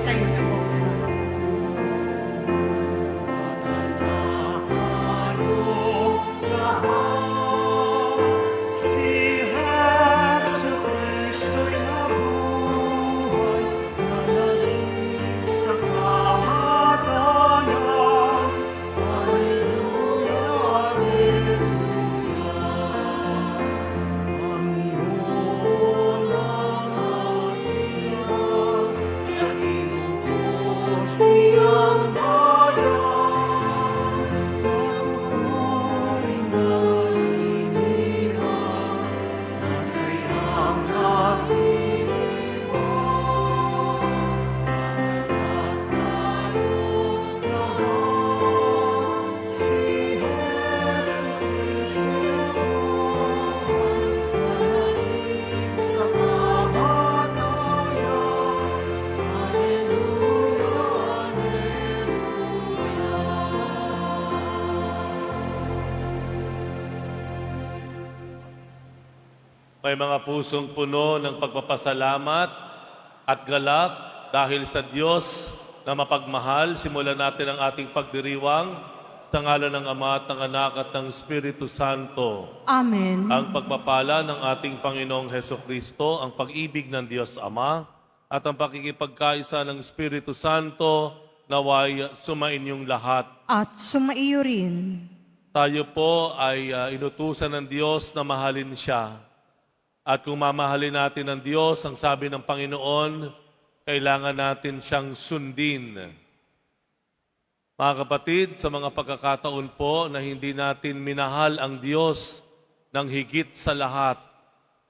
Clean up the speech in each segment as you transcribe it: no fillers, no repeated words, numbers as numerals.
Tayo na po. Si Jesu Cristo'y nabuhay, nanalig sa kamatayan. Alleluia, Alleluia. Panginoon ang naiyak sa inuos niyang bayan. Manupuring nalilihan, masayang nag-iiwan. Panalangin tayong lahat, si Jesu Cristo nabuhay, nanalig sa kamatayan. Alleluia, May mga pusong puno ng pagpapasalamat at galak dahil sa Diyos na mapagmahal. Simulan natin ang ating pagdiriwang sa ngalan ng Ama at ng Anak at ng Espiritu Santo. Amen. Ang pagpapala ng ating Panginoong Hesukristo, ang pag-ibig ng Diyos Ama at ang pakikipagkaisa ng Espiritu Santo naway sumainyong lahat. At sumaiyo rin. Tayo po ay inutusan ng Diyos na mahalin siya. At kung mamahalin natin ang Diyos, ang sabi ng Panginoon, kailangan natin siyang sundin. Mga kapatid, sa mga pagkakataon po na hindi natin minahal ang Diyos ng higit sa lahat,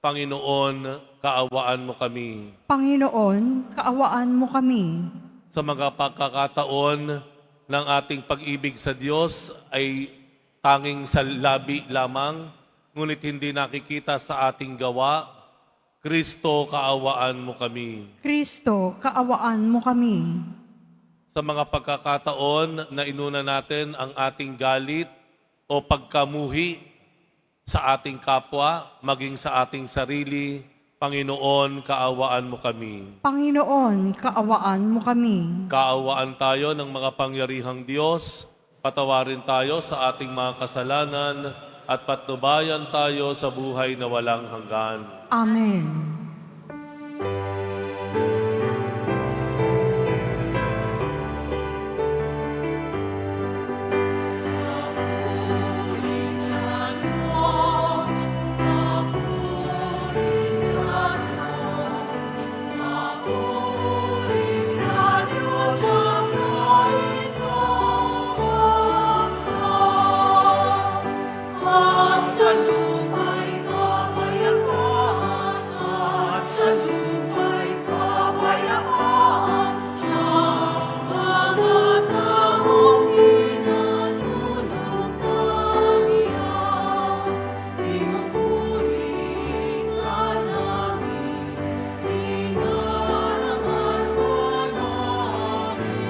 Panginoon, kaawaan mo kami. Panginoon, kaawaan mo kami. Sa mga pagkakataon ng ating pag-ibig sa Diyos ay tanging sa labi lamang, ngunit hindi nakikita sa ating gawa. Kristo, kaawaan mo kami. Kristo, kaawaan mo kami. Sa mga pagkakataon na inuna natin ang ating galit o pagkamuhi sa ating kapwa, maging sa ating sarili, Panginoon, kaawaan mo kami. Panginoon, kaawaan mo kami. Kaawaan tayo ng mga pangyarihang Diyos, patawarin tayo sa ating mga kasalanan, at patnubayan tayo sa buhay na walang hanggan. Amen. sa Diyos, papuri sa Diyos, papuri sa Diyos ang naitasan. At sa luma'y kapayapaan, at sa luma'y kapayapaan sa mga taong kinalulugdan niya. Pinupuri ka namin, inarangal ka namin.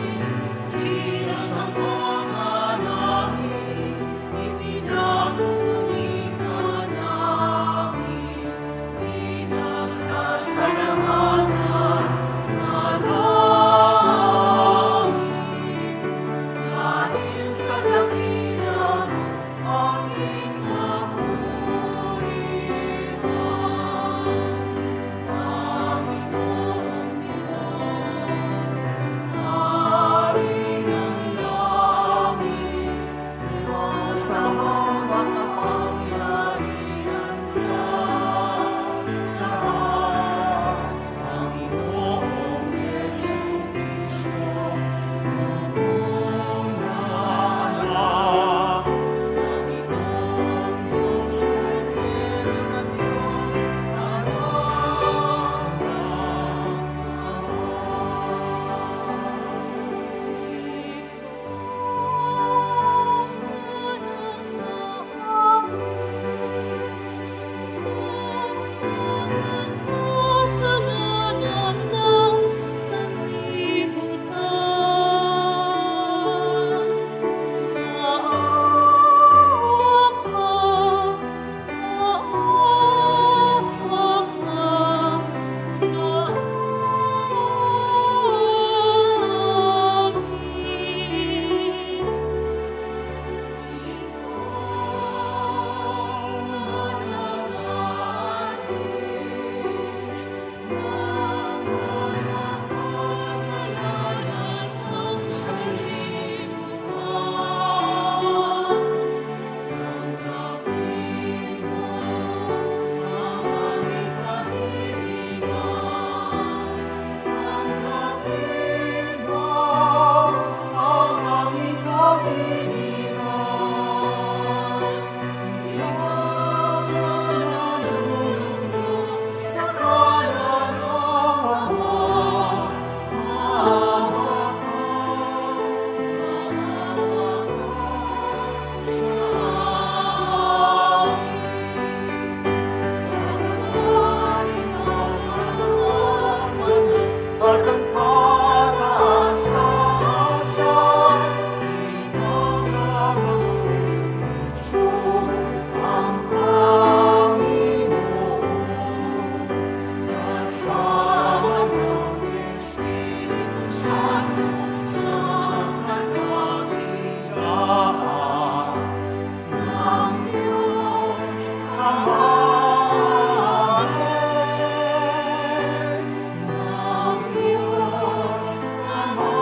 at ang kataas-taasan. Ipagkakamang Espiritu ang Panginoon. Kasama ng Espiritu Santo sa kadakilaan ng Diyos Ama. Ng Diyos Ama.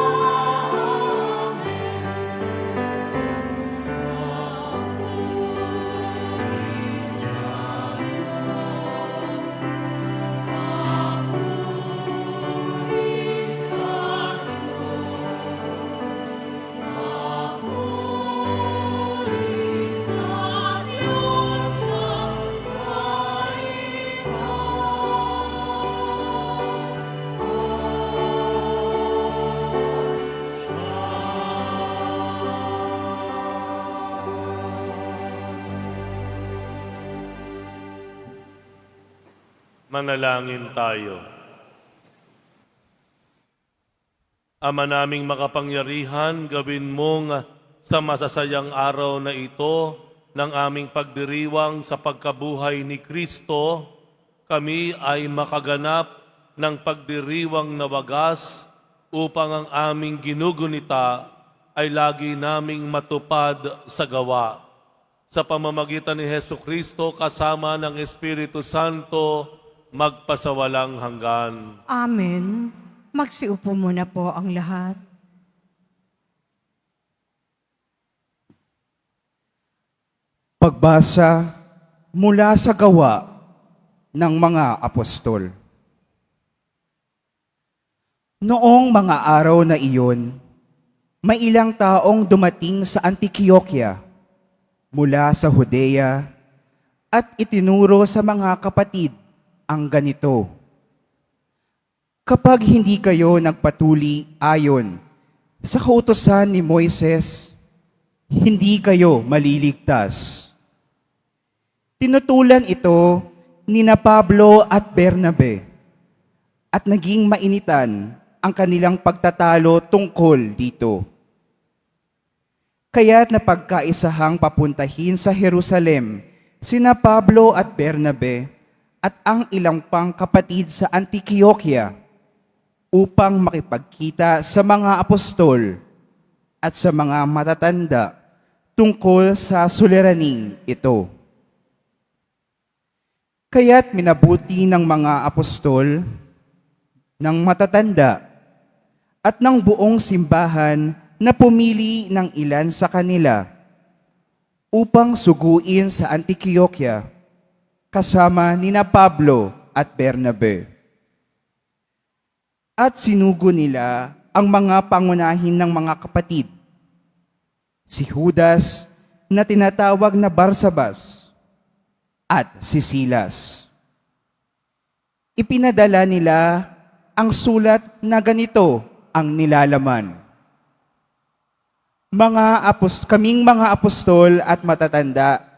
Manalangin tayo. Ama naming makapangyarihan, gawin mong sa masasayang araw na ito ng aming pagdiriwang sa pagkabuhay ni Kristo, kami ay makaganap ng pagdiriwang na wagas upang ang aming ginugunita ay lagi naming matupad sa gawa. Sa pamamagitan ni Hesu Kristo kasama ng Espiritu Santo, magpasawalang hanggan. Amen. Magsiupo muna po ang lahat. Pagbasa mula sa gawa ng mga apostol. Noong mga araw na iyon, may ilang taong dumating sa Antioquia mula sa Judea at itinuro sa mga kapatid ang ganito: kapag hindi kayo nagpatuli ayon sa kautusan ni Moises, hindi kayo maliligtas. Tinutulan ito ni na Pablo at Bernabe at naging mainitan ang kanilang pagtatalo tungkol dito. Kaya't napagkaisahang papuntahin sa Jerusalem sina Pablo at Bernabe at ang ilang pang kapatid sa Antioquia upang makipagkita sa mga apostol at sa mga matatanda tungkol sa suliraning ito. Kaya't minabuti ng mga apostol, ng matatanda, at ng buong simbahan na pumili ng ilan sa kanila upang suguin sa Antioquia kasama nina Pablo at Bernabe. At sinugo nila ang mga pangunahin ng mga kapatid, si Judas na tinatawag na Barsabas at si Silas. Ipinadala nila ang sulat na ganito ang nilalaman: kaming mga apostol at matatanda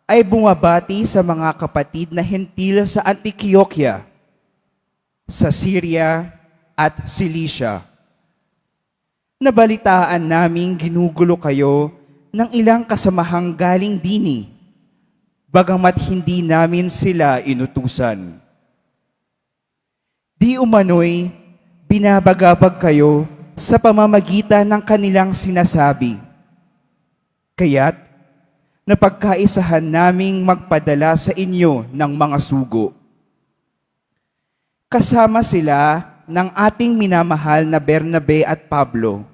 ay bumabati sa mga kapatid na hentil sa Antioquia, sa Syria at Cilicia. Nabalitaan naming ginugulo kayo ng ilang kasamahang galing dini, bagamat hindi namin sila inutusan. Di umano'y binabagabag kayo sa pamamagitan ng kanilang sinasabi. Kaya't napagkaisahan naming magpadala sa inyo ng mga sugo. Kasama sila ng ating minamahal na Bernabe at Pablo,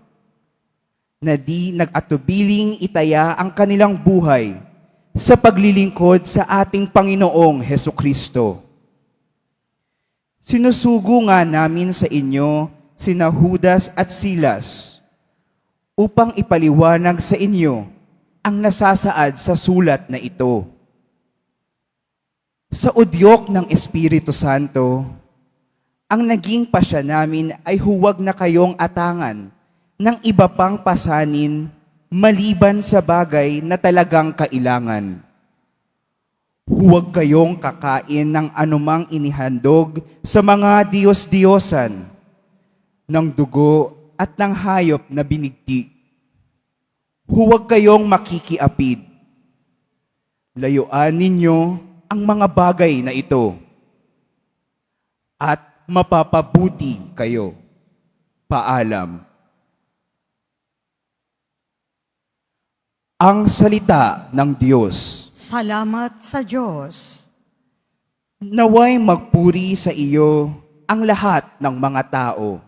na di nag-atubiling itaya ang kanilang buhay sa paglilingkod sa ating Panginoong Hesukristo. Sinusugo nga namin sa inyo sina Judas at Silas upang ipaliwanag sa inyo ang nasasaad sa sulat na ito. Sa udyok ng Espiritu Santo, ang naging pasya namin ay huwag na kayong atangan ng iba pang pasanin maliban sa bagay na talagang kailangan. Huwag kayong kakain ng anumang inihandog sa mga Diyos-Diyosan ng dugo at ng hayop na binigti. Huwag kayong makikiapid. Layuan ninyo ang mga bagay na ito at mapapabuti kayo. Paalam. Ang salita ng Diyos. Salamat sa Diyos. Naway magpuri sa iyo ang lahat ng mga tao.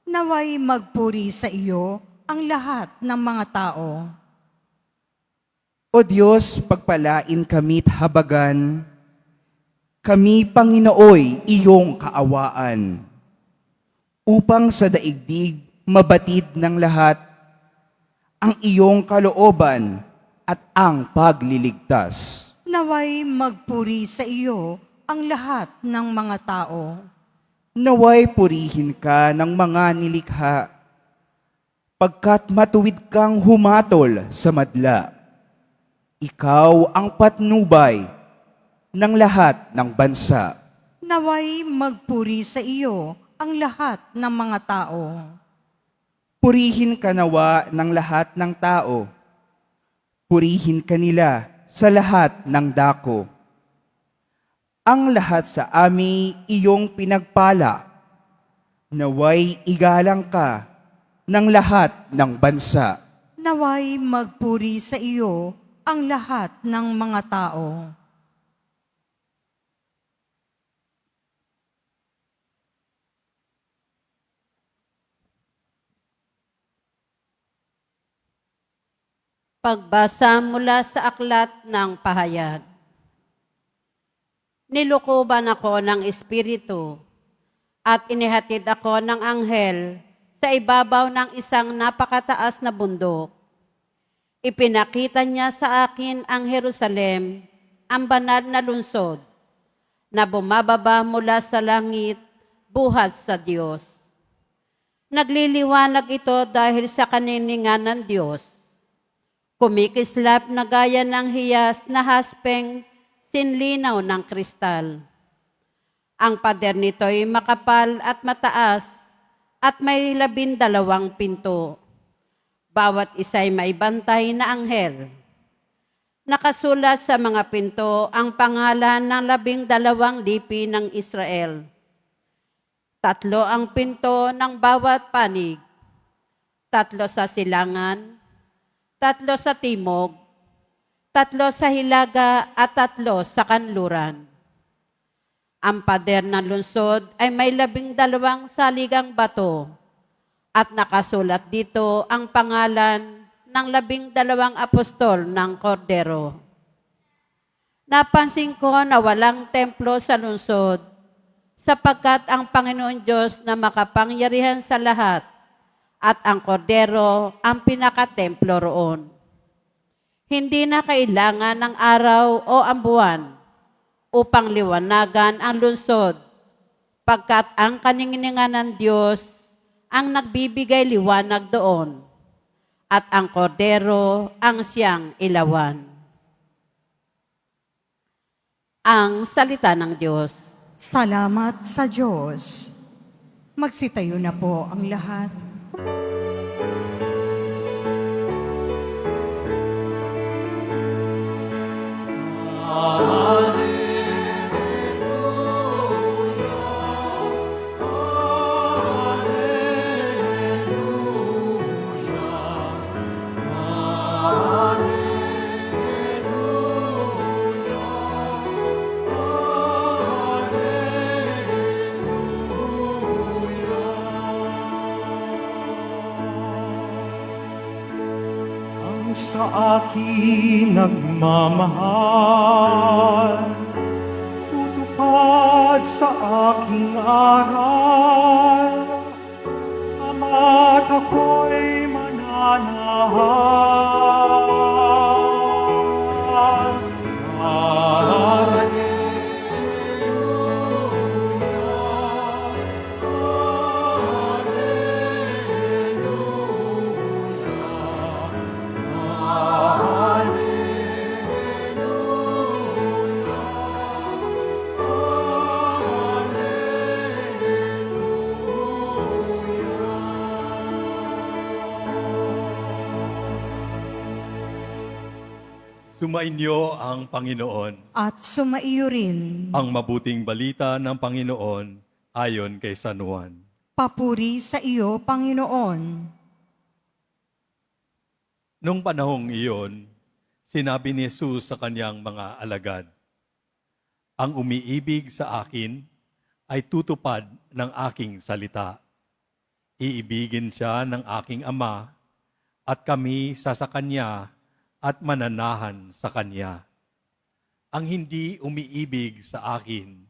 Naway magpuri sa iyo ang lahat ng mga tao. O Diyos, pagpalain kami't habagan, kami, Panginooy, iyong kaawaan, upang sa daigdig mabatid ng lahat ang iyong kalooban at ang pagliligtas. Naway magpuri sa iyo ang lahat ng mga tao. Naway purihin ka ng mga nilikha, pagkat matuwid kang humatol sa madla. Ikaw ang patnubay ng lahat ng bansa. Naway magpuri sa iyo ang lahat ng mga tao. Purihin ka nawa ng lahat ng tao. Purihin ka nila sa lahat ng dako. Ang lahat sa ami iyong pinagpala. Naway igalang ka ng lahat ng bansa. Naway magpuri sa iyo ang lahat ng mga tao. Pagbasa mula sa aklat ng pahayag. Nilukuban ako ng Espiritu at inihatid ako ng anghel sa ibabaw ng isang napakataas na bundok. Ipinakita niya sa akin ang Jerusalem, ang banal na lungsod, na bumababa mula sa langit, buhat sa Diyos. Nagliliwanag ito dahil sa kaniningan ng Diyos. Kumikislap na gaya ng hiyas na haspeng sinlinaw ng kristal. Ang pader nito'y makapal at mataas at may 12 pinto. Bawat isa'y may bantay na anghel. Nakasulat sa mga pinto ang pangalan ng 12 lipi ng Israel. 3 ang pinto ng bawat panig, 3 sa silangan, 3 sa timog, 3 sa hilaga at 3 sa kanluran. Ang pader ng lungsod ay may 12 saligang bato at nakasulat dito ang pangalan ng 12 apostol ng Kordero. Napansin ko na walang templo sa lungsod sapagkat ang Panginoon Diyos na makapangyarihan sa lahat at ang Kordero ang pinakatemplo roon. Hindi na kailangan ng araw o ang buwan upang liwanagan ang lungsod, pagkat ang kaninginingan ng Diyos ang nagbibigay liwanag doon, at ang Kordero ang siyang ilawan. Ang salita ng Diyos. Salamat sa Diyos. Magsitayo na po ang lahat. Ang sa akin nagmamahal, tutupad sa aking aral, ama't ako'y mananahan. Sumainyo ang Panginoon. At sumaiyo rin. Ang mabuting balita ng Panginoon ayon kay San Juan. Papuri sa iyo, Panginoon. Nung panahong iyon, sinabi ni Jesus sa kanyang mga alagad, "Ang umiibig sa akin ay tutupad ng aking salita. Iibigin siya ng aking Ama, at kami sa kanya at mananahan sa kanya. Ang hindi umiibig sa akin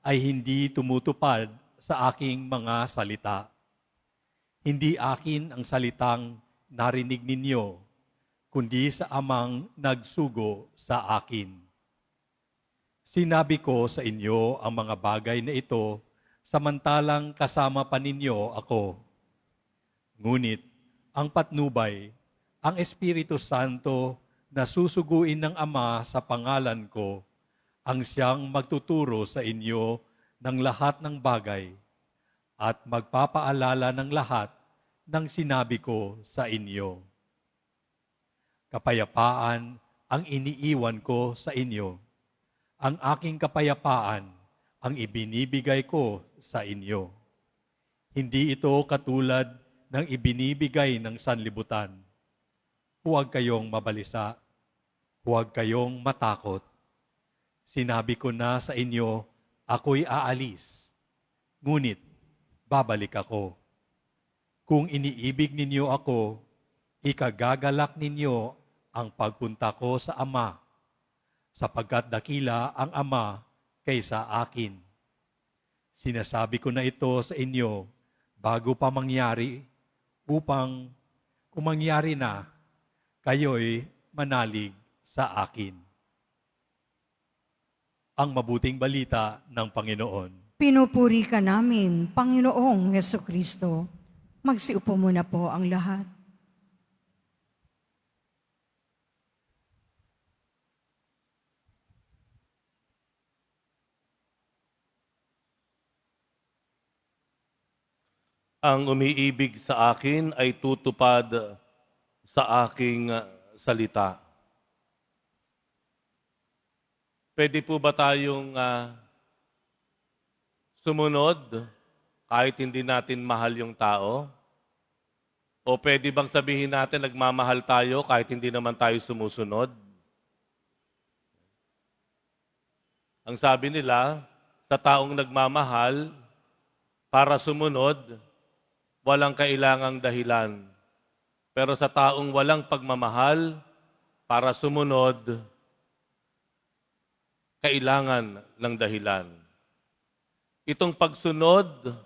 ay hindi tumutupad sa aking mga salita. Hindi akin ang salitang narinig ninyo, kundi sa Amang nagsugo sa akin. Sinabi ko sa inyo ang mga bagay na ito, samantalang kasama pa ninyo ako. Ngunit ang patnubay, ang Espiritu Santo na susuguin ng Ama sa pangalan ko, ang siyang magtuturo sa inyo ng lahat ng bagay at magpapaalala ng lahat ng sinabi ko sa inyo. Kapayapaan ang iniiwan ko sa inyo. Ang aking kapayapaan ang ibinibigay ko sa inyo. Hindi ito katulad ng ibinibigay ng sanlibutan. Huwag kayong mabalisa. Huwag kayong matakot. Sinabi ko na sa inyo, ako'y aalis. Ngunit, babalik ako. Kung iniibig ninyo ako, ikagagalak ninyo ang pagpunta ko sa Ama, sapagkat dakila ang Ama kaysa akin. Sinasabi ko na ito sa inyo bago pa mangyari, upang kung mangyari na, kayo'y manalig sa akin." Ang mabuting balita ng Panginoon. Pinupuri ka namin, Panginoong Hesukristo. Magsiupo muna po ang lahat. Ang umiibig sa akin ay tutupad sa aking salita. Pwede po ba tayong sumunod kahit hindi natin mahal yung tao? O pwede bang sabihin natin nagmamahal tayo kahit hindi naman tayo sumusunod? Ang sabi nila, sa taong nagmamahal, para sumunod, walang kailangang dahilan. Pero sa taong walang pagmamahal, para sumunod, kailangan ng dahilan. Itong pagsunod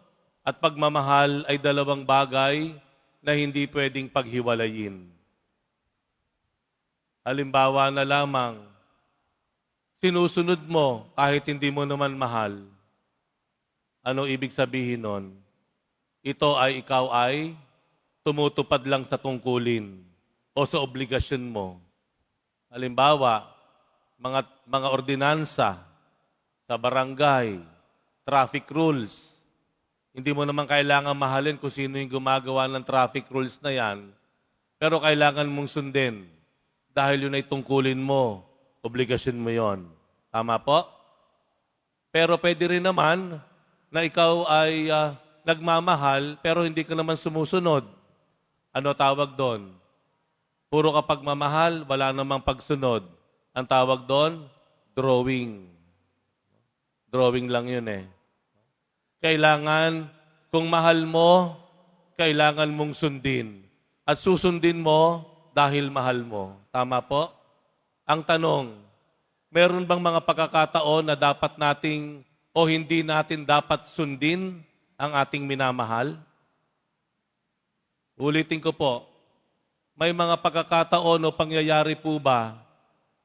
at pagmamahal ay dalawang bagay na hindi pwedeng paghiwalayin. Halimbawa na lamang, sinusunod mo kahit hindi mo naman mahal. Ano ibig sabihin nun? Ito ay ikaw ay tumutupad lang sa tungkulin o sa obligasyon mo. Halimbawa, mga ordinansa sa barangay, traffic rules. Hindi mo naman kailangan mahalin kung sino yung gumagawa ng traffic rules na yan, pero kailangan mong sundin dahil yun ay tungkulin mo, obligasyon mo yon. Tama po? Pero pwede rin naman na ikaw ay nagmamahal pero hindi ka naman sumusunod. Ano tawag doon? Puro ka pagmamahal, wala namang pagsunod. Ang tawag doon, drawing. Drawing lang yun eh. Kailangan, kung mahal mo, kailangan mong sundin. At susundin mo dahil mahal mo. Tama po? Ang tanong, meron bang mga pagkakataon na dapat nating o hindi natin dapat sundin ang ating minamahal? Ulitin ko po, may mga pagkakataon o pangyayari po ba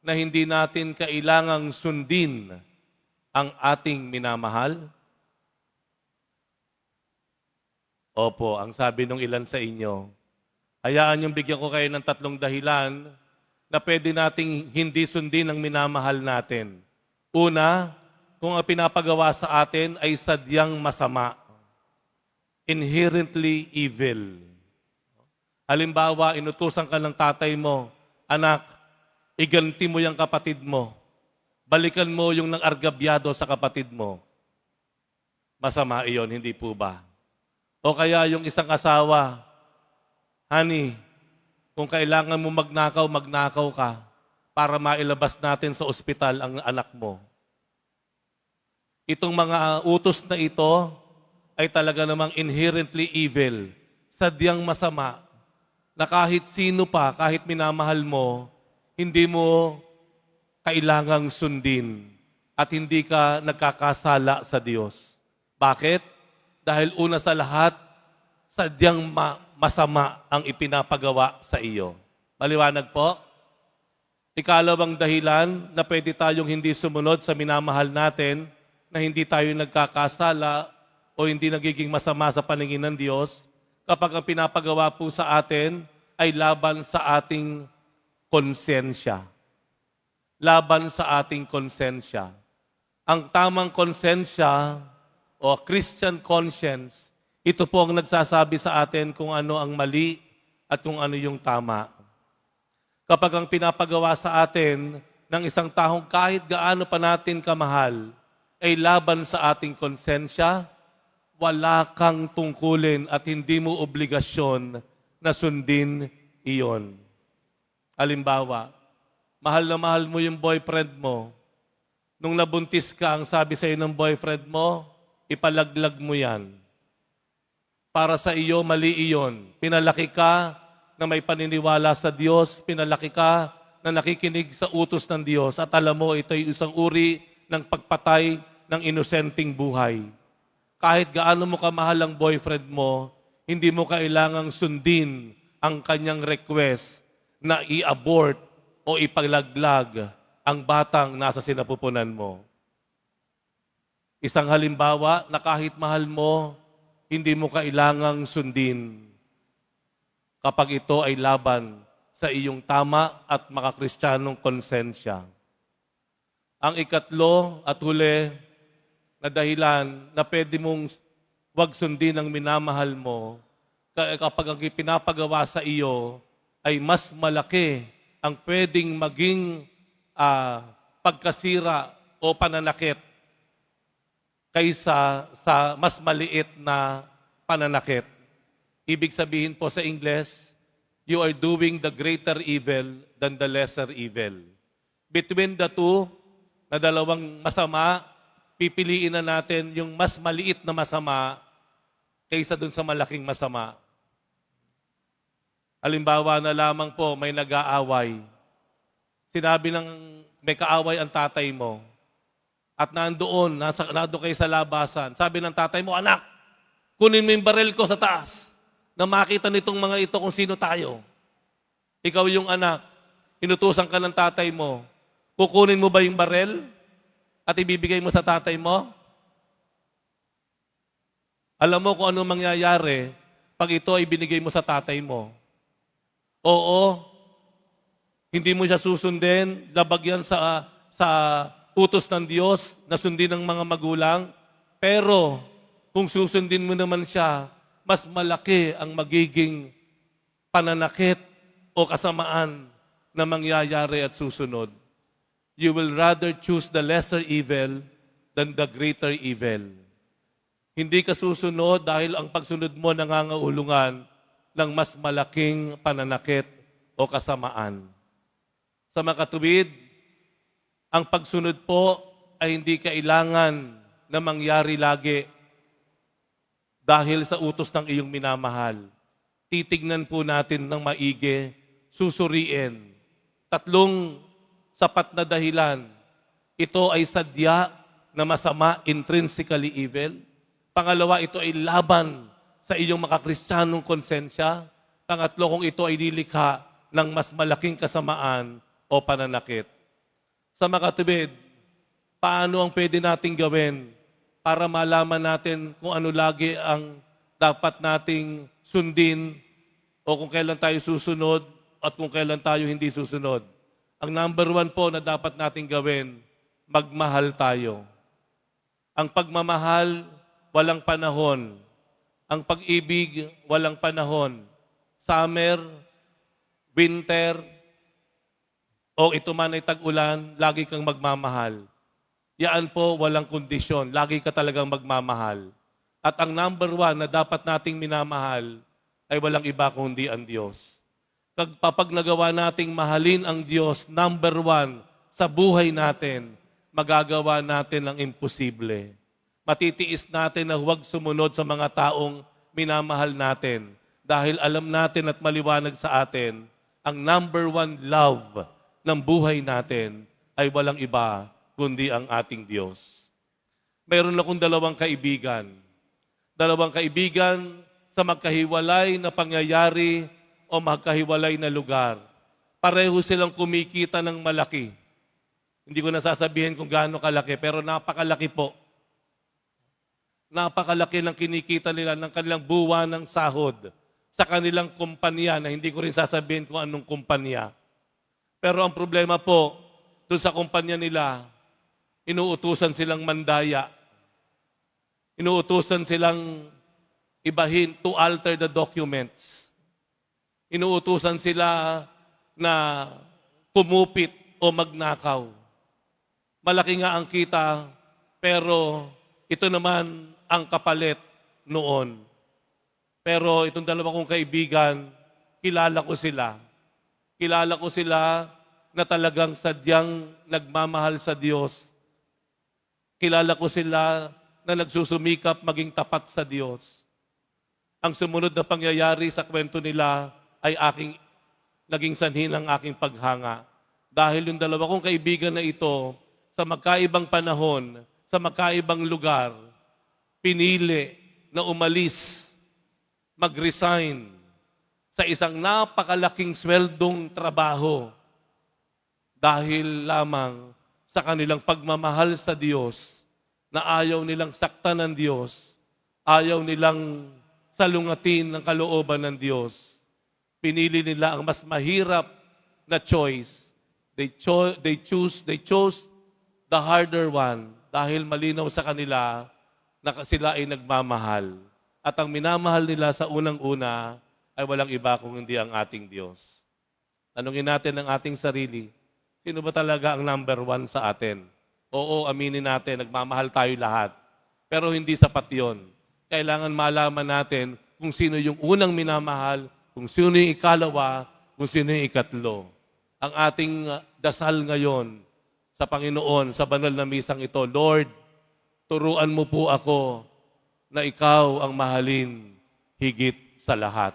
na hindi natin kailangang sundin ang ating minamahal? Opo, ang sabi ng ilan sa inyo, hayaan yung bigyan ko kayo ng 3 dahilan na pwede nating hindi sundin ang minamahal natin. Una, kung ang pinapagawa sa atin ay sadyang masama, inherently evil. Halimbawa, inutusan ka ng tatay mo, anak, iganti mo yung kapatid mo. Balikan mo yung nang-argabyado sa kapatid mo. Masama iyon, hindi po ba? O kaya yung isang asawa, honey, kung kailangan mo magnakaw, magnakaw ka para mailabas natin sa ospital ang anak mo. Itong mga utos na ito ay talaga namang inherently evil, sadyang masama, na kahit sino pa, kahit minamahal mo, hindi mo kailangang sundin at hindi ka nagkakasala sa Diyos. Bakit? Dahil una sa lahat, sadyang masama ang ipinapagawa sa iyo. Maliwanag po? Ikalawang dahilan na pwede tayong hindi sumunod sa minamahal natin, na hindi tayo nagkakasala o hindi nagiging masama sa paningin ng Diyos, kapag ang pinapagawa po sa atin ay laban sa ating konsensya. Laban sa ating konsensya. Ang tamang konsensya o Christian conscience, ito po ang nagsasabi sa atin kung ano ang mali at kung ano yung tama. Kapag ang pinapagawa sa atin ng isang taong kahit gaano pa natin kamahal ay laban sa ating konsensya, wala kang tungkulin at hindi mo obligasyon na sundin iyon. Halimbawa, mahal na mahal mo yung boyfriend mo. Nung nabuntis ka, ang sabi sa'yo ng boyfriend mo, ipalaglag mo yan. Para sa iyo, mali iyon. Pinalaki ka na may paniniwala sa Diyos, pinalaki ka na nakikinig sa utos ng Diyos at alam mo, ito ay isang uri ng pagpatay ng inosenteng buhay. Kahit gaano mo kamahal ang boyfriend mo, hindi mo kailangang sundin ang kanyang request na i-abort o ipalaglag ang batang nasa sinapupunan mo. Isang halimbawa na kahit mahal mo, hindi mo kailangang sundin kapag ito ay laban sa iyong tama at makakristyanong konsensya. Ang ikatlo at huli na dahilan na pwede mong wag sundin ang minamahal mo kapag ang pinapagawa sa iyo ay mas malaki ang pwedeng maging pagkasira o pananakit kaysa sa mas maliit na pananakit. Ibig sabihin po sa Ingles, you are doing the greater evil than the lesser evil. Between the two, na dalawang masama, pipiliin na natin yung mas maliit na masama kaysa dun sa malaking masama. Halimbawa na lamang po, may nag-aaway. Sinabi ng may kaaway ang tatay mo, at nandoon kayo sa labasan. Sabi ng tatay mo, anak, kunin mo yung baril ko sa taas na makita nitong mga ito kung sino tayo. Ikaw yung anak, inutusan ka ng tatay mo, kukunin mo ba yung baril at ibibigay mo sa tatay mo? Alam mo kung ano mangyayari pag ito ay binigay mo sa tatay mo. Oo, hindi mo siya susundin, labag yan sa utos ng Diyos na sundin ng mga magulang. Pero kung susundin mo naman siya, mas malaki ang magiging pananakit o kasamaan na mangyayari at susunod. You will rather choose the lesser evil than the greater evil. Hindi ka susunod dahil ang pagsunod mo nangangahulugan ng mas malaking pananakit o kasamaan. Sa makatuwid, ang pagsunod po ay hindi kailangan na mangyari lagi dahil sa utos ng iyong minamahal. Titignan po natin ng maigi, susuriin. 3 sapat na dahilan. Ito ay sadya na masama, intrinsically evil. Pangalawa, ito ay laban sa iyong makakristyanong konsensya. Pangatlo, kung ito ay lilikha ng mas malaking kasamaan o pananakit. Sa makatubid, paano ang pwede nating gawin para malaman natin kung ano lagi ang dapat nating sundin o kung kailan tayo susunod at kung kailan tayo hindi susunod? Ang number 1 po na dapat nating gawin, magmahal tayo. Ang pagmamahal, walang panahon. Ang pag-ibig, walang panahon. Summer, winter, o ito man ay tag-ulan, lagi kang magmamahal. Yaan po, walang kondisyon. Lagi ka talagang magmamahal. At ang number one na dapat nating minamahal ay walang iba kundi ang Diyos. Kapag nagawa nating mahalin ang Diyos, number one, sa buhay natin, magagawa natin ang imposible. Matitiis natin na huwag sumunod sa mga taong minamahal natin dahil alam natin at maliwanag sa atin, ang number one love ng buhay natin ay walang iba kundi ang ating Diyos. Mayroon akong dalawang kaibigan sa magkahiwalay na pangyayari o magkahiwalay na lugar. Pareho silang kumikita ng malaki. Hindi ko nasasabihin kung gaano kalaki, pero napakalaki po. Napakalaki ng kinikita nila ng kanilang buwan ng sahod sa kanilang kumpanya na hindi ko rin sasabihin kung anong kumpanya. Pero ang problema po, doon sa kumpanya nila, inuutusan silang mandaya. Inuutusan silang ibahin to alter the documents. Inuutusan sila na pumupit o magnakaw. Malaki nga ang kita, pero ito naman ang kapalit noon. Pero itong dalawa kong kaibigan, kilala ko sila. Kilala ko sila na talagang sadyang nagmamahal sa Diyos. Kilala ko sila na nagsusumikap maging tapat sa Diyos. Ang sumunod na pangyayari sa kwento nila ay naging sanhi ng aking paghanga. Dahil yung dalawa kong kaibigan na ito, sa magkaibang panahon, sa magkaibang lugar, pinili na umalis, mag-resign sa isang napakalaking sweldong trabaho dahil lamang sa kanilang pagmamahal sa Diyos na ayaw nilang saktan ng Diyos, ayaw nilang salungatin ng kalooban ng Diyos. Pinili nila ang mas mahirap na choice. They chose the harder one dahil malinaw sa kanila na sila ay nagmamahal. At ang minamahal nila sa unang-una ay walang iba kung hindi ang ating Diyos. Tanungin natin ang ating sarili, sino ba talaga ang number one sa atin? Oo, aminin natin, nagmamahal tayo lahat. Pero hindi sapat yun. Kailangan malaman natin kung sino yung unang minamahal, kung sino yung ikalawa, kung sino yung ikatlo. Ang ating dasal ngayon sa Panginoon, sa banal na misang ito, Lord, turuan mo po ako na ikaw ang mahalin higit sa lahat.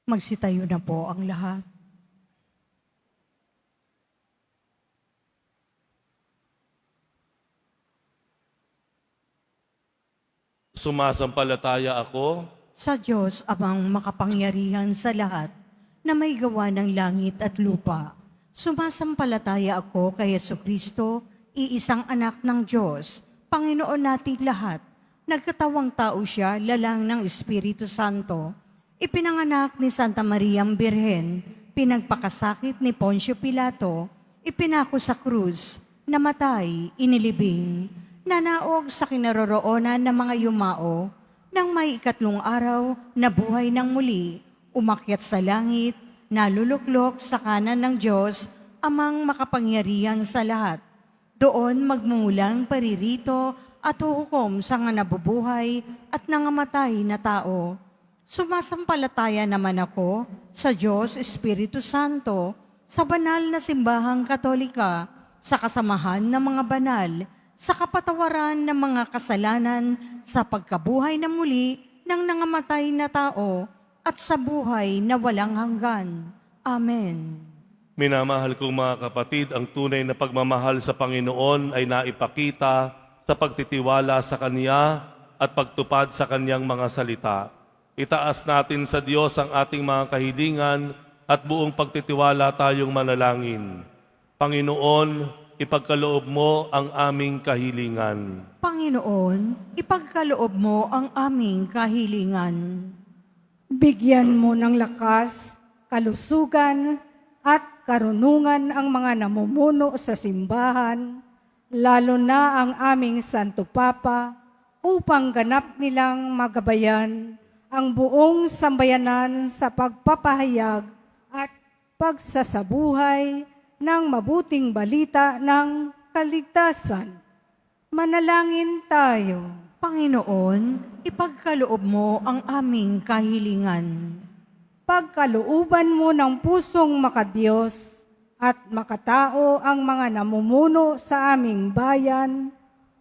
Magsitayo na po ang lahat. Sumasampalataya ako Sa Diyos amang makapangyarihan sa lahat na may gawa ng langit at lupa. Sumasampalataya ako kay Jesucristo, iisang anak ng Diyos, Panginoon nating lahat. Nagkatawang tao siya, lalang ng Espiritu Santo. Ipinanganak ni Santa Mariang Birhen, pinagpakasakit ni Poncio Pilato, ipinako sa krus, namatay, inilibing, nanaog sa kinaroroonan ng mga yumao, nang may ikatlong araw, nabuhay ng muli, umakyat sa langit, naluluklok sa kanan ng Diyos, amang makapangyarihan sa lahat. Doon magmumulang paririto at huhukom sa nga nabubuhay at nangamatay na tao. Sumasampalataya naman ako sa Diyos Espiritu Santo, sa banal na simbahang Katolika, sa kasamahan ng mga banal, sa kapatawaran ng mga kasalanan, sa pagkabuhay na muli ng nangamatay na tao, at sa buhay na walang hanggan. Amen. Minamahal kong mga kapatid, ang tunay na pagmamahal sa Panginoon ay naipakita sa pagtitiwala sa Kanya at pagtupad sa Kanyang mga salita. Itaas natin sa Diyos ang ating mga kahilingan at buong pagtitiwala tayong manalangin. Panginoon, ipagkaloob mo ang aming kahilingan. Panginoon, ipagkaloob mo ang aming kahilingan. Bigyan mo ng lakas, kalusugan, at karunungan ang mga namumuno sa simbahan, lalo na ang aming Santo Papa, upang ganap nilang magabayan ang buong sambayanan sa pagpapahayag pagsasabuhay ng mabuting balita ng kaligtasan. Manalangin tayo. Panginoon, ipagkaloob mo ang aming kahilingan. Pagkalooban mo ng pusong makadiyos at makatao ang mga namumuno sa aming bayan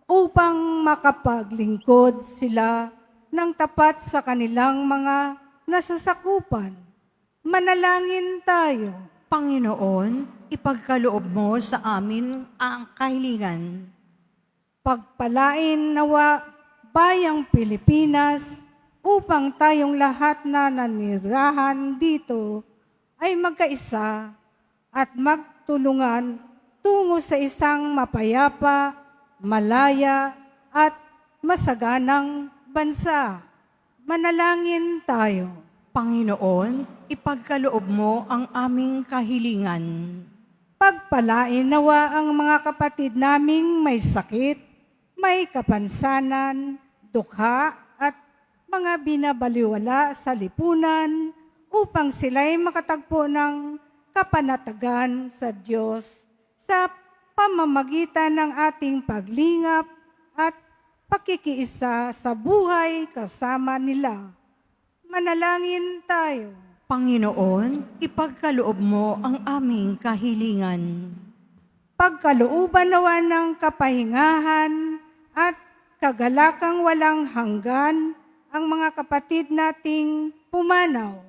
upang makapaglingkod sila ng tapat sa kanilang mga nasasakupan. Manalangin tayo. Panginoon, ipagkaloob mo sa amin ang kahilingan. Pagpalain nawa bayang Pilipinas upang tayong lahat na nanirahan dito ay magkaisa at magtulungan tungo sa isang mapayapa, malaya at masaganang bansa. Manalangin tayo. Panginoon, ipagkaloob mo ang aming kahilingan. Pagpalain nawa ang mga kapatid naming may sakit, may kapansanan, dukha at mga binabaliwala sa lipunan upang sila'y makatagpo ng kapanatagan sa Diyos sa pamamagitan ng ating paglingap at pakikiisa sa buhay kasama nila. Manalangin tayo. Panginoon, ipagkaloob mo ang aming kahilingan. Pagkalooban nawa ng kapahingahan at kagalakang walang hanggan ang mga kapatid nating pumanaw.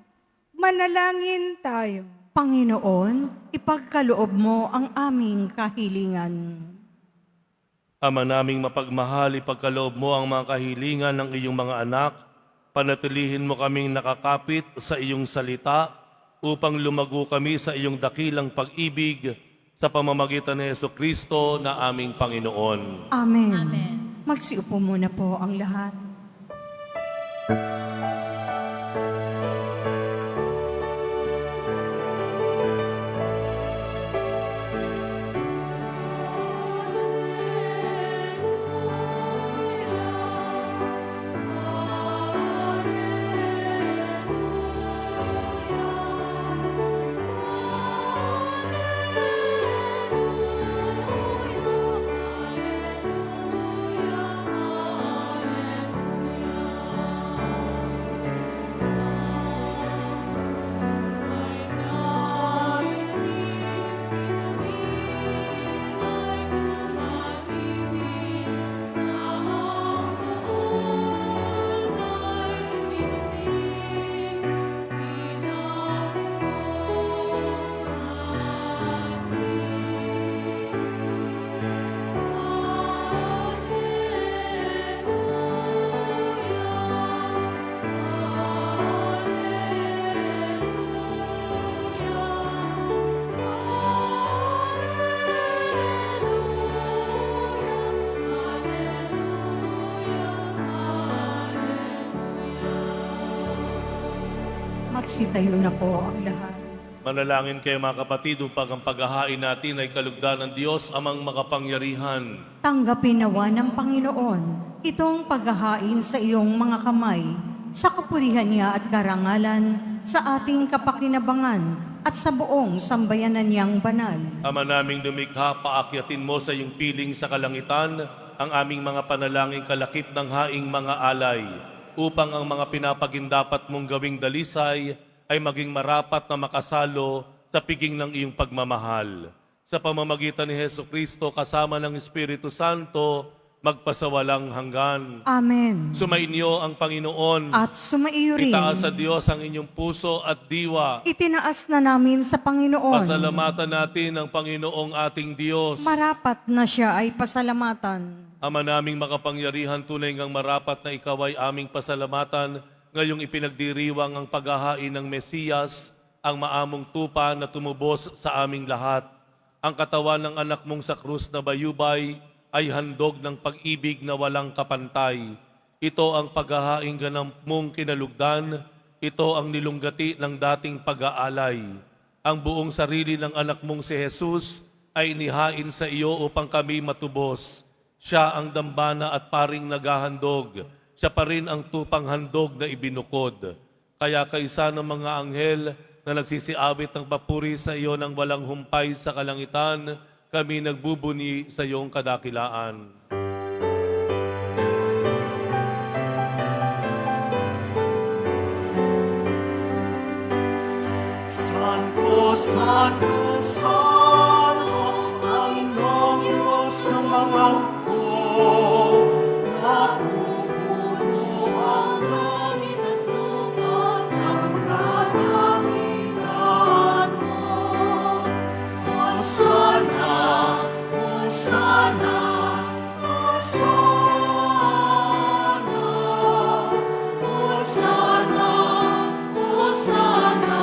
Manalangin tayo. Panginoon, ipagkaloob mo ang aming kahilingan. Ama naming mapagmahal, ipagkaloob mo ang mga kahilingan ng iyong mga anak. Panatilihin mo kaming nakakapit sa iyong salita upang lumago kami sa iyong dakilang pag-ibig sa pamamagitan ni Jesucristo na aming Panginoon. Amen. Magsiupo muna po ang lahat. Magsitayo na po ang lahat. Manalangin kayo mga kapatid upang ang paghahain natin ay kalugdan ng Diyos amang makapangyarihan. Tanggapin nawa ng Panginoon itong paghahain sa iyong mga kamay, sa kapurihan niya at karangalan, sa ating kapakinabangan at sa buong sambayanan niyang banal. Ama naming lumikha, paakyatin mo sa iyong piling sa kalangitan ang aming mga panalangin kalakip ng haing mga alay, upang ang mga pinapagindapat mong gawing dalisay ay maging marapat na makasalo sa piging ng iyong pagmamahal. Sa pamamagitan ni Jesucristo kasama ng Espiritu Santo, magpasawalang hanggan. Amen. Sumainyo ang Panginoon. At sumaiyo rin. Itaas sa Diyos ang inyong puso at diwa. Itinaas na namin sa Panginoon. Pasalamatan natin ang Panginoong ating Diyos. Marapat na siya ay pasalamatan. Ama naming makapangyarihan, tunay ngang marapat na ikaw ay aming pasalamatan ngayong ipinagdiriwang ang paghahain ng Mesiyas, ang maamong tupa na tumubos sa aming lahat. Ang katawan ng anak mong sa krus na bayubay ay handog ng pag-ibig na walang kapantay. Ito ang paghahaing ganang mong kinalugdan, ito ang nilunggati ng dating pag-aalay. Ang buong sarili ng anak mong si Jesus ay inihain sa iyo upang kami matubos. Siya ang dambana at paring naghahandog. Siya pa rin ang tupang handog na ibinukod. Kaya kaisa ng mga anghel na nagsisiawit ng papuri sa iyo ng walang humpay sa kalangitan, kami nagbubuni sa iyong kadakilaan. Santo, Santo, Santo, ang inyong Diyos ng mga hukbo. Napupuno ang langit at lupa ng kadakilaan mo. Hosana, Hosana, Hosana, Hosana, Hosana.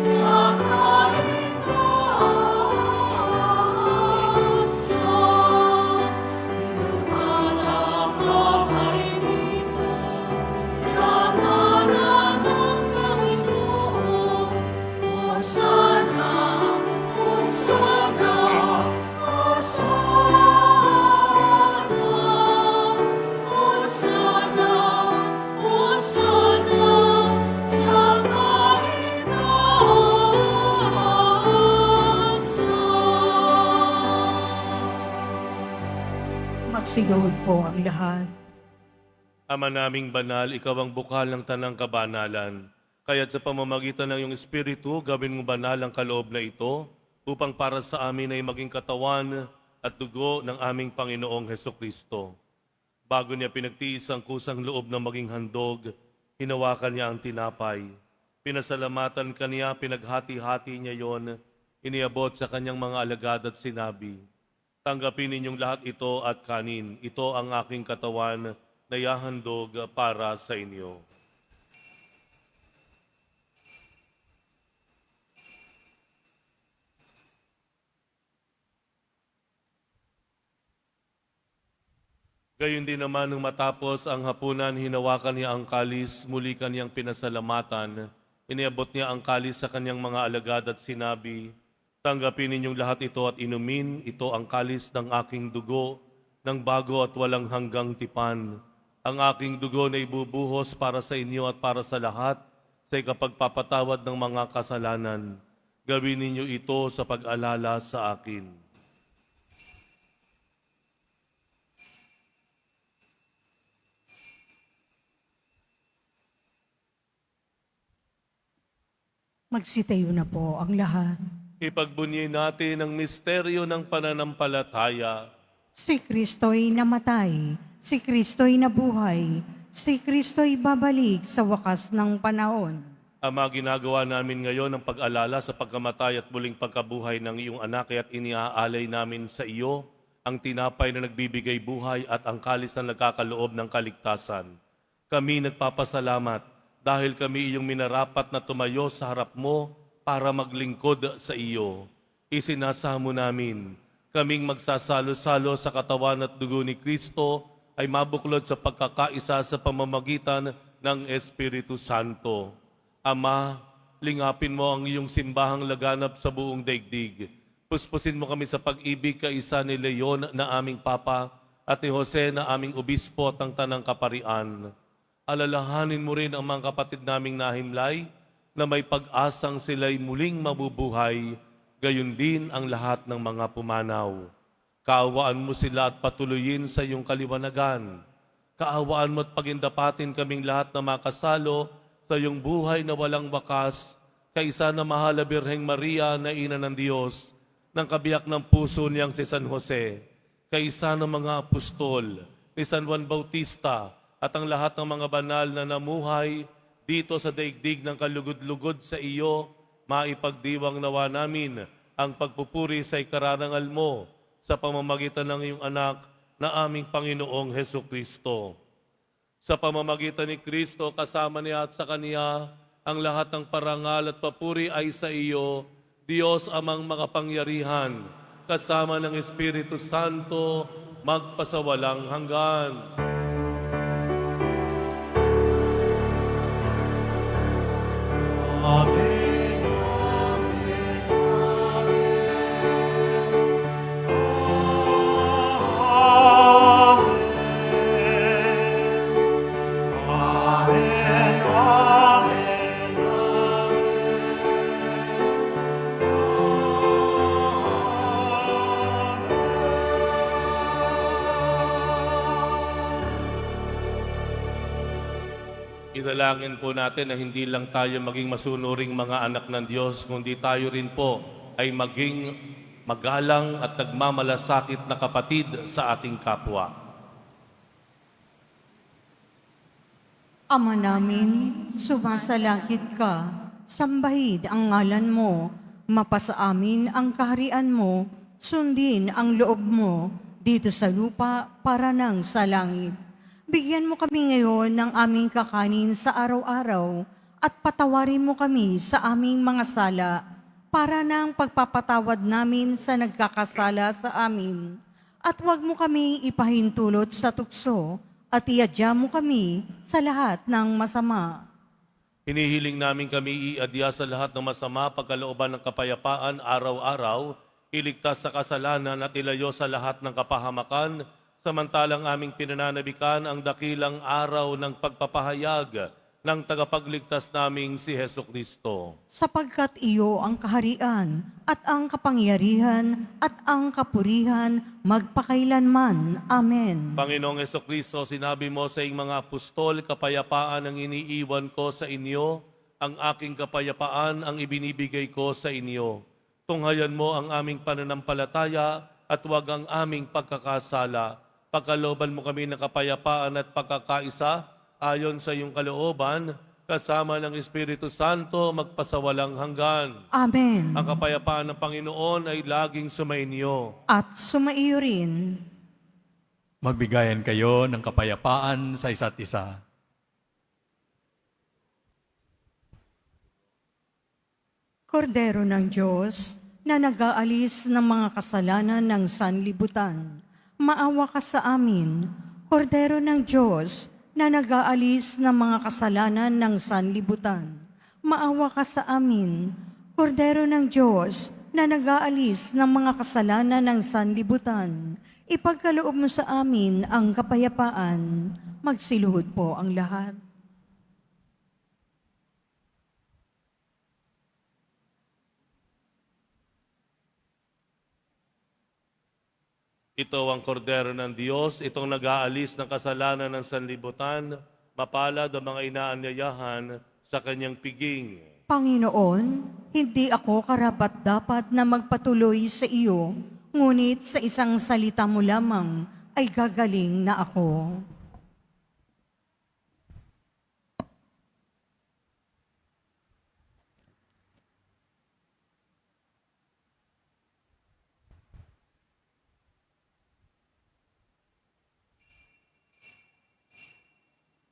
Sa kaitaasan, pinagpalang ang maririto, sa ngalan ng Panginoon. Hosana, Hosana, Hosana, Hosana, Hosana, sa Magsinuhod po ang lahat. Ama naming banal, ikaw ang bukal ng tanang kabanalan. Kaya't sa pamamagitan ng iyong Espiritu, gawin mo banal ang kaloob na ito, upang para sa amin ay maging katawan at dugo ng aming Panginoong Hesukristo. Bago niya pinagtiis ang kusang loob na maging handog, hinawakan niya ang tinapay. Pinasalamatan kaniya, pinaghati-hati niya yon, iniabot sa kanyang mga alagad at sinabi, tanggapin ninyong lahat ito at kanin. Ito ang aking katawan na yahandog para sa inyo. Gayon din naman nung matapos ang hapunan, hinawakan niya ang kalis, muli kaniyang pinasalamatan. Iniabot niya ang kalis sa kanyang mga alagad at sinabi, tanggapin ninyong lahat ito at inumin, ito ang kalis ng aking dugo, ng bago at walang hanggang tipan. Ang aking dugo na ibubuhos para sa inyo at para sa lahat, sa ikapagpapatawad ng mga kasalanan. Gawin ninyo ito sa pag-alala sa akin. Magsitayo na po ang lahat. Ipagbunyi natin ang misteryo ng pananampalataya. Si Kristo'y namatay, si Kristo'y nabuhay, si Kristo'y babalik sa wakas ng panahon. Ama, ginagawa namin ngayon ang pag-alala sa pagkamatay at muling pagkabuhay ng iyong anak, kaya't iniaalay namin sa iyo ang tinapay na nagbibigay buhay at ang kalis na nagkakaloob ng kaligtasan. Kami nagpapasalamat dahil kami iyong minarapat na tumayo sa harap mo para maglingkod sa iyo. Isinasamo namin, kaming magsasalo-salo sa katawan at dugo ni Kristo ay mabuklod sa pagkakaisa sa pamamagitan ng Espiritu Santo. Ama, lingapin mo ang iyong simbahang laganap sa buong daigdig. Puspusin mo kami sa pag-ibig kaisa ni Leon na aming Papa at ni Jose na aming Obispo at ng Tanang Kaparian. Alalahanin mo rin ang mga kapatid naming nahimlay na may pag-asang sila'y muling mabubuhay, gayon din ang lahat ng mga pumanaw. Kaawaan mo sila at patuloyin sa iyong kaliwanagan. Kaawaan mo at pagindapatin kaming lahat na makasalo sa iyong buhay na walang wakas, kaisa na mahal na Birheng Maria na Ina ng Diyos, ng kabiyak ng puso niyang si San Jose, kaisa ng mga apostol, ni San Juan Bautista, at ang lahat ng mga banal na namuhay dito sa daigdig ng kalugod-lugod sa iyo, maipagdiwang nawa namin ang pagpupuri sa ikararangal mo sa pamamagitan ng iyong anak na aming Panginoong Hesukristo. Sa pamamagitan ni Kristo, kasama niya at sa Kaniya, ang lahat ng parangal at papuri ay sa iyo, Diyos amang makapangyarihan, kasama ng Espiritu Santo, magpasawalang hanggan. Amen. Amen. Amen. Amen. Idalangin po natin na hindi lang tayo maging masunuring mga anak ng Diyos, kundi tayo rin po ay maging magalang at nagmamalasakit na kapatid sa ating kapwa. Ama namin, sumasalangit ka, sambahid ang ngalan mo, mapasa amin ang kaharian mo, sundin ang loob mo, dito sa lupa para nang sa langit. Bigyan mo kami ngayon ng aming kakanin sa araw-araw at patawarin mo kami sa aming mga sala para ng pagpapatawad namin sa nagkakasala sa amin. At huwag mo kaming ipahintulot sa tukso at iadya mo kami sa lahat ng masama. Hinihiling namin kami iadya sa lahat ng masama, pagkalooban ng kapayapaan araw-araw, iligtas sa kasalanan at ilayo sa lahat ng kapahamakan, samantalang aming pinananabikan ang dakilang araw ng pagpapahayag ng tagapagligtas naming si Hesukristo. Sapagkat iyo ang kaharian at ang kapangyarihan at ang kapurihan magpakailanman. Amen. Panginoong Hesukristo, sinabi mo sa iyong mga apostol, kapayapaan ang iniiwan ko sa inyo, ang aking kapayapaan ang ibinibigay ko sa inyo. Tunghayan mo ang aming pananampalataya at huwag ang aming pagkakasala. Pagkalooban mo kami ng kapayapaan at pagkakaisa ayon sa iyong kalooban, kasama ng Espiritu Santo magpasawalang hanggan. Amen. Ang kapayapaan ng Panginoon ay laging sumainyo. At sumaiyo rin. Magbigayan kayo ng kapayapaan sa isa't isa. Kordero ng Diyos, na nag-aalis ng mga kasalanan ng sanlibutan, maawa ka sa amin. Kordero ng Diyos, na nag-aalis ng mga kasalanan ng sanlibutan, maawa ka sa amin. Kordero ng Diyos, na nag-aalis ng mga kasalanan ng sanlibutan, ipagkaloob mo sa amin ang kapayapaan. Magsiluhod po ang lahat. Ito ang kordero ng Diyos, itong nag-aalis ng kasalanan ng sanlibutan, mapalad ang mga inaanyayahan sa kanyang piging. Panginoon, hindi ako karapat-dapat na magpatuloy sa iyo, ngunit sa isang salita mo lamang ay gagaling na ako.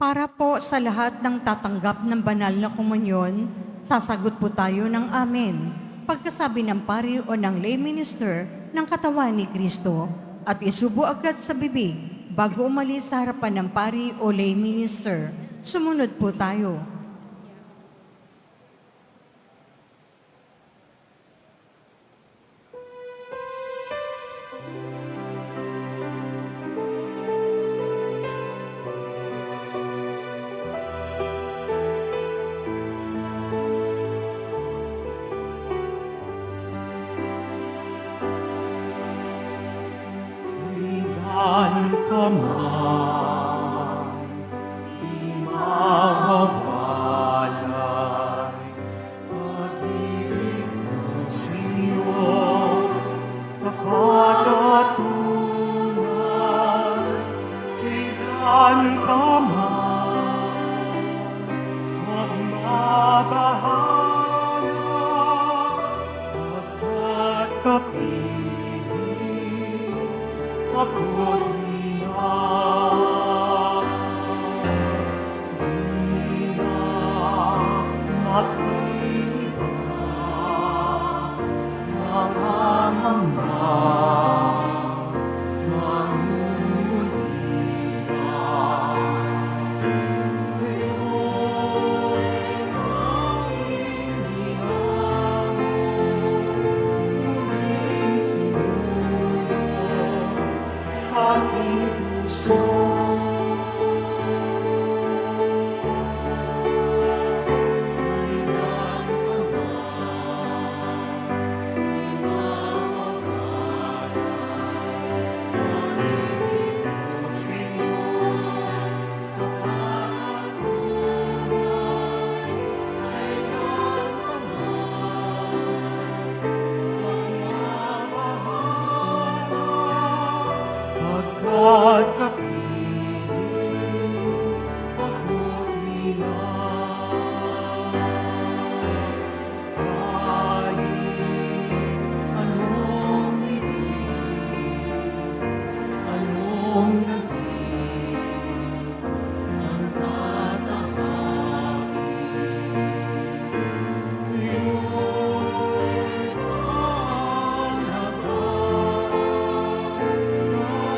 Para po sa lahat ng tatanggap ng banal na komunyon, sasagot po tayo ng amen. Pagkasabi ng pari o ng lay minister ng katawan ni Kristo at isubo agad sa bibig bago umalis sa harapan ng pari o lay minister. Sumunod po tayo. Kailan ka man di mawawalay, pag-ibig ko sa iyo, tapat at tunay. Kailan ka man huwag mabahala, pagkat kapiling ako't minahal. Anong ibig, anong naging ang tatahakin, kayo'y alagaan, gagabayan,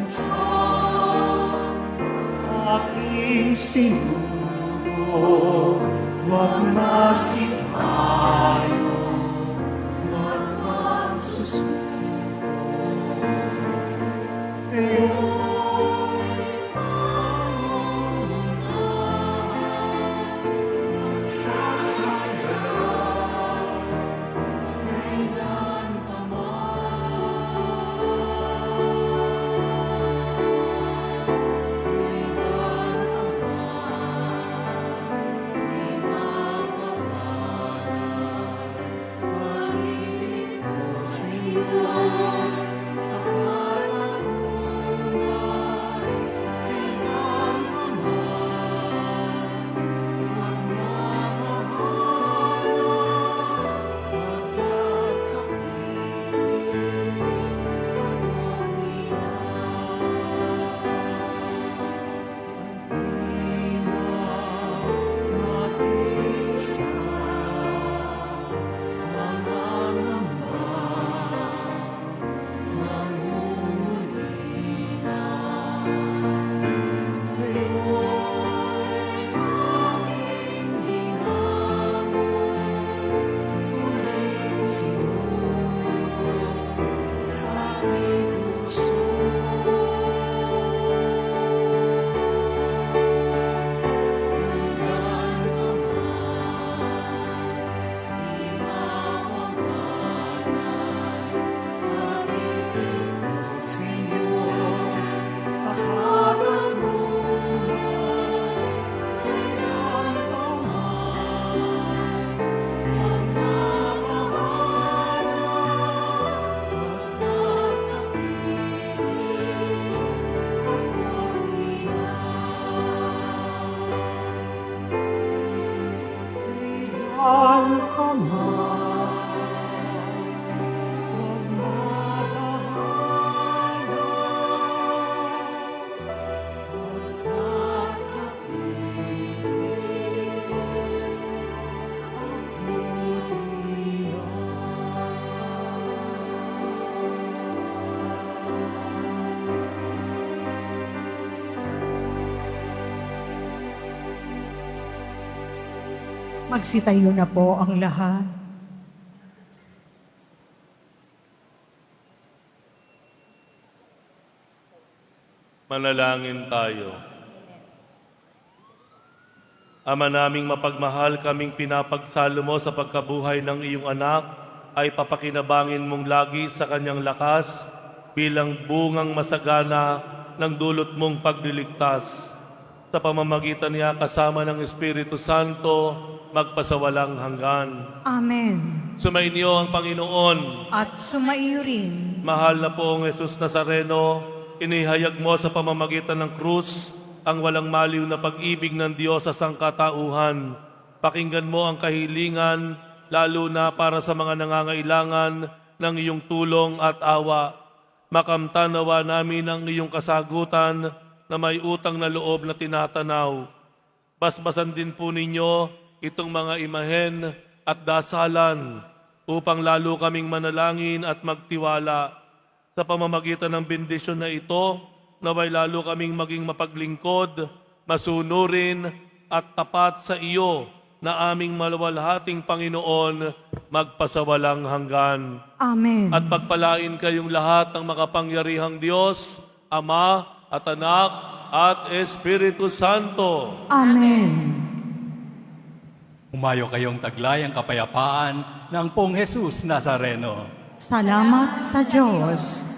sa aking sinugo, wag masitayo, wag masusuko. Kayo'y pangunahan, magsasaya, kailan pa sa nangangamba, nangungulila. Kayo'y aming hinamon, ngunit sinuyo sa aking puso. Magsitayo na po ang lahat. Manalangin tayo. Ama naming mapagmahal, kaming pinapagsalo mo sa pagkabuhay ng iyong anak, ay papakinabangin mong lagi sa kanyang lakas bilang bungang masagana ng dulot mong pagliligtas. Sa pamamagitan niya kasama ng Espiritu Santo, magpasawalang hanggan. Amen. Sumainyo ang Panginoon. At sumaiyo rin. Mahal na poong Jesus Nazareno, inihayag mo sa pamamagitan ng krus ang walang maliw na pag-ibig ng Diyos sa sangkatauhan. Pakinggan mo ang kahilingan, lalo na para sa mga nangangailangan ng iyong tulong at awa. Makamtanawa namin ang iyong kasagutan na may utang na loob na tinatanaw. Basbasan din po ninyo itong mga imahen at dasalan upang lalo kaming manalangin at magtiwala. Sa pamamagitan ng bendisyon na ito, naway lalo kaming maging mapaglingkod, masunurin at tapat sa iyo na aming maluwalhating Panginoon, magpasawalang hanggan. Amen. At pagpalain kayong lahat ng makapangyarihang Diyos, Ama at Anak at Espiritu Santo. Amen. Umayo kayong taglay ang kapayapaan ng Pong Jesus Nazareno. Salamat sa Diyos.